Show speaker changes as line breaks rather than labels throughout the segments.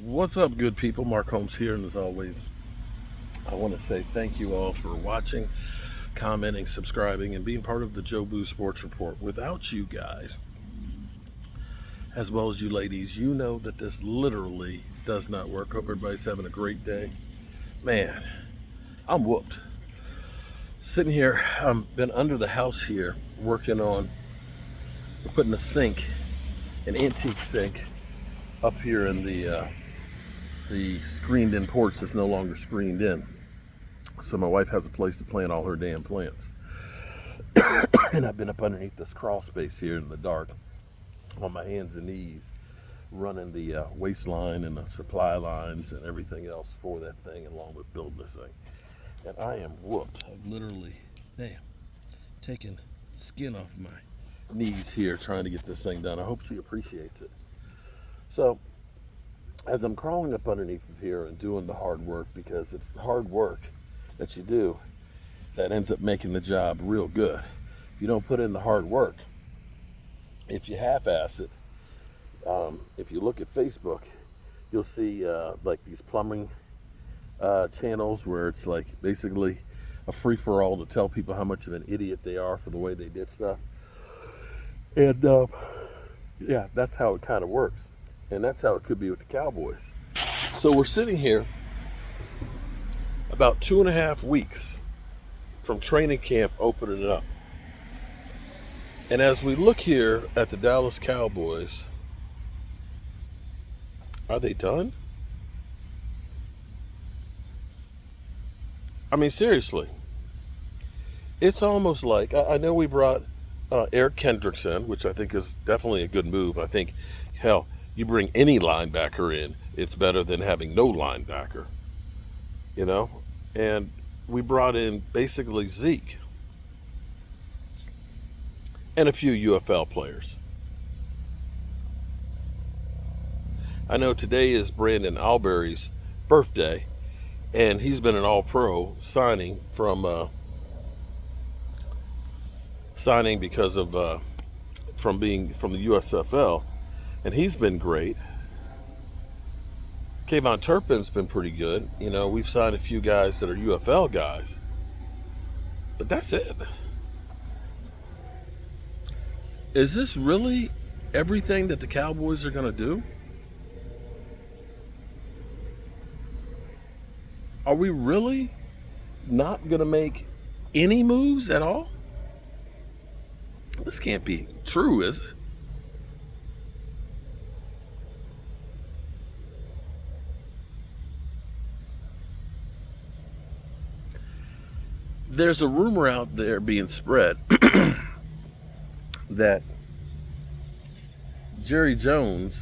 What's up, good people? Mark Holmes here, and as always, I want to say thank you all for watching, commenting, subscribing, and being part of the Joe Boo Sports Report. Without you guys, as well as you ladies, you know that this literally does not work. Hope everybody's having a great day. Man, I'm whooped. Sitting here, I've been under the house here working on putting a sink, an antique sink, up here in the screened-in porch that's no longer screened in. So my wife has a place to plant all her damn plants. And I've been up underneath this crawl space here in the dark on my hands and knees, running the waistline and the supply lines and everything else for that thing, along with building this thing. And I am whooped. I've literally, taken skin off my knees here trying to get this thing done. I hope she appreciates it. So, as I'm crawling up underneath of here and doing the hard work, because it's the hard work that you do that ends up making the job real good. If you don't put in the hard work, if you half-ass it, if you look at Facebook, you'll see like these plumbing channels where it's like basically a free-for-all to tell people how much of an idiot they are for the way they did stuff. And yeah, that's how it kind of works. And that's how it could be with the Cowboys. So we're sitting here about 2.5 weeks from training camp opening up. And as we look here at the Dallas Cowboys, are they done? I mean, seriously. It's almost like, I know we brought Eric Kendricks in, which I think is definitely a good move. I think, hell, you bring any linebacker in, it's better than having no linebacker, you know? And we brought in basically Zeke and a few UFL players. I know today is Brandon Alberry's birthday, and he's been an all-pro signing because of from being from the USFL. And he's been great. Kayvon Turpin's been pretty good. You know, we've signed a few guys that are UFL guys. But that's it. Is this really everything that the Cowboys are going to do? Are we really not going to make any moves at all? This can't be true, is it? There's a rumor out there being spread that Jerry Jones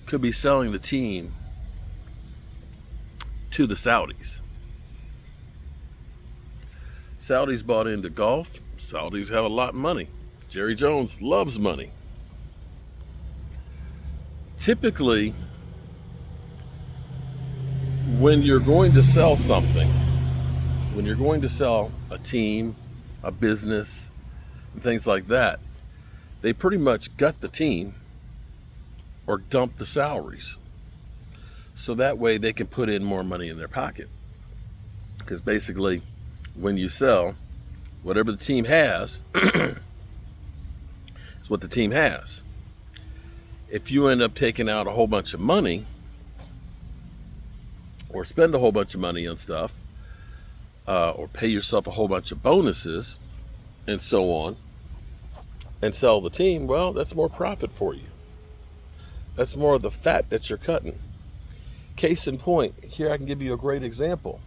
could be selling the team to the Saudis. Saudis bought into golf. Saudis have a lot of money. Jerry Jones loves money. Typically, when you're going to sell something, when you're going to sell a team, a business, and things like that, they pretty much gut the team or dump the salaries. So that way they can put in more money in their pocket. Because basically, when you sell, whatever the team has is what the team has. If you end up taking out a whole bunch of money or spend a whole bunch of money on stuff, or pay yourself a whole bunch of bonuses and so on, and sell the team, well, that's more profit for you. That's more of the fat that you're cutting. Case in point, here I can give you a great example.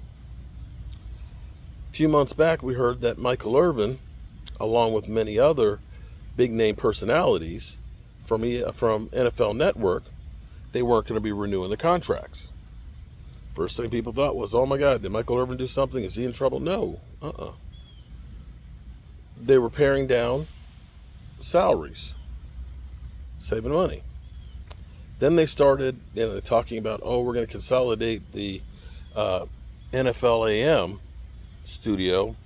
A few months back, we heard that Michael Irvin, along with many other big-name personalities from NFL Network, they weren't going to be renewing the contracts. First thing people thought was, oh my God, did Michael Irvin do something? Is he in trouble? No. They were paring down salaries, saving money. Then they started talking about, we're going to consolidate the NFL AM studio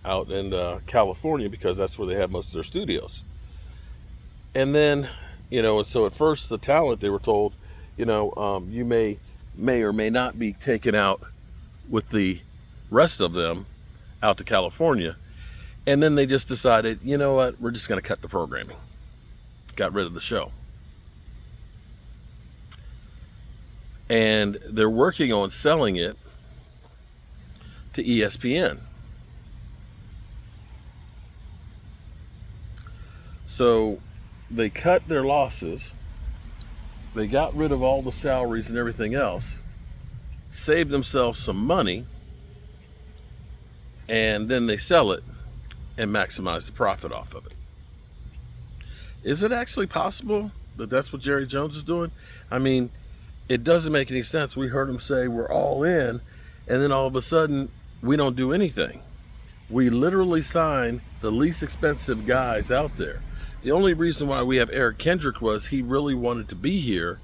out in California because that's where they have most of their studios. And then, and so at first the talent, they were told, You may or may not be taken out with the rest of them out to California. And then they just decided, you know what, we're just going to cut the programming. Got rid of the show. And they're working on selling it to ESPN. So they cut their losses. They got rid of all the salaries and everything else, saved themselves some money, and then they sell it and maximize the profit off of it. Is it actually possible that that's what Jerry Jones is doing? I mean, it doesn't make any sense. We heard him say we're all in, and then all of a sudden we don't do anything. We literally sign the least expensive guys out there. The only reason why we have Eric Kendrick was he really wanted to be here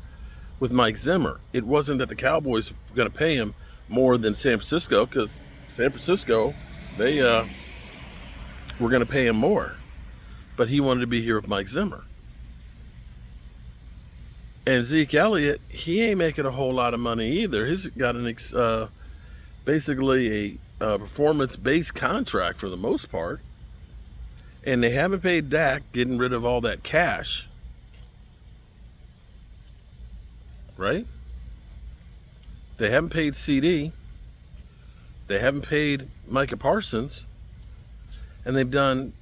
with Mike Zimmer. It wasn't that the Cowboys were going to pay him more than San Francisco, because San Francisco, they were going to pay him more. But he wanted to be here with Mike Zimmer. And Zeke Elliott, he ain't making a whole lot of money either. He's got basically a performance-based contract for the most part. And they haven't paid Dak, getting rid of all that cash. Right? They haven't paid CD. They haven't paid Micah Parsons. And they've done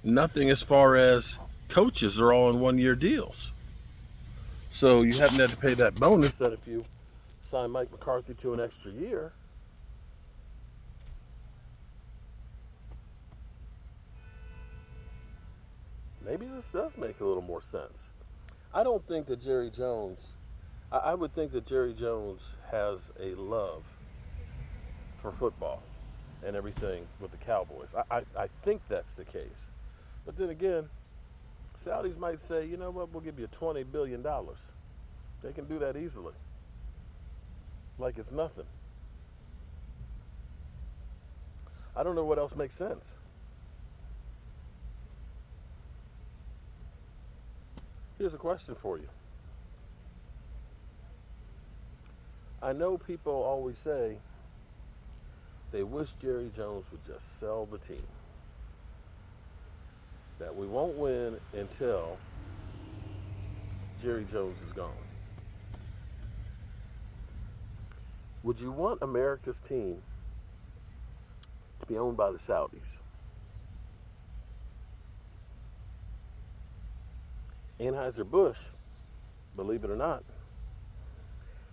nothing as far as coaches. Are all in one-year deals. So you haven't had to pay that bonus that if you sign Mike McCarthy to an extra year. Maybe this does make a little more sense. I don't think that Jerry Jones, I would think that Jerry Jones has a love for football and everything with the Cowboys. I think that's the case. But then again, Saudis might say, you know what, we'll give you $20 billion. They can do that easily. Like it's nothing. I don't know what else makes sense. Here's a question for you. I know people always say they wish Jerry Jones would just sell the team. That we won't win until Jerry Jones is gone. Would you want America's team to be owned by the Saudis? Anheuser-Busch, believe it or not,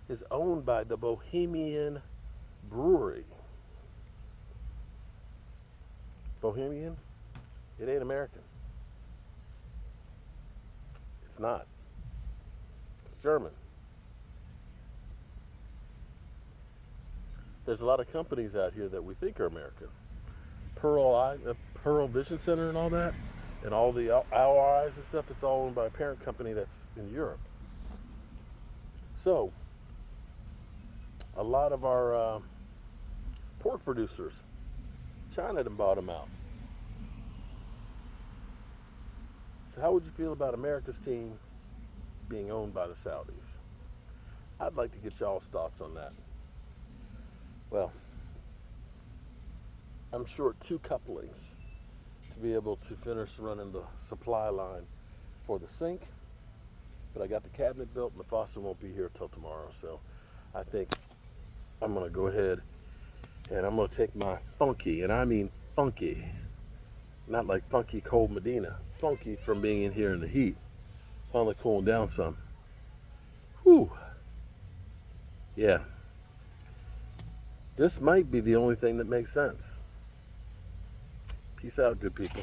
is owned by the Bohemian Brewery. Bohemian? It ain't American. It's not. It's German. There's a lot of companies out here that we think are American. Pearl Vision Center and all that, and all the ORIs and stuff, it's all owned by a parent company that's in Europe. So, a lot of our pork producers, China done bought them out. So how would you feel about America's team being owned by the Saudis? I'd like to get y'all's thoughts on that. Well, I'm short 2 couplings to be able to finish running the supply line for the sink. But I got the cabinet built and the faucet won't be here till tomorrow. So I think I'm going to go ahead and I'm going to take my funky, and I mean funky, not like funky cold Medina, funky from being in here in the heat. Finally cooling down some. Whew. Yeah. This might be the only thing that makes sense. Peace out, good people.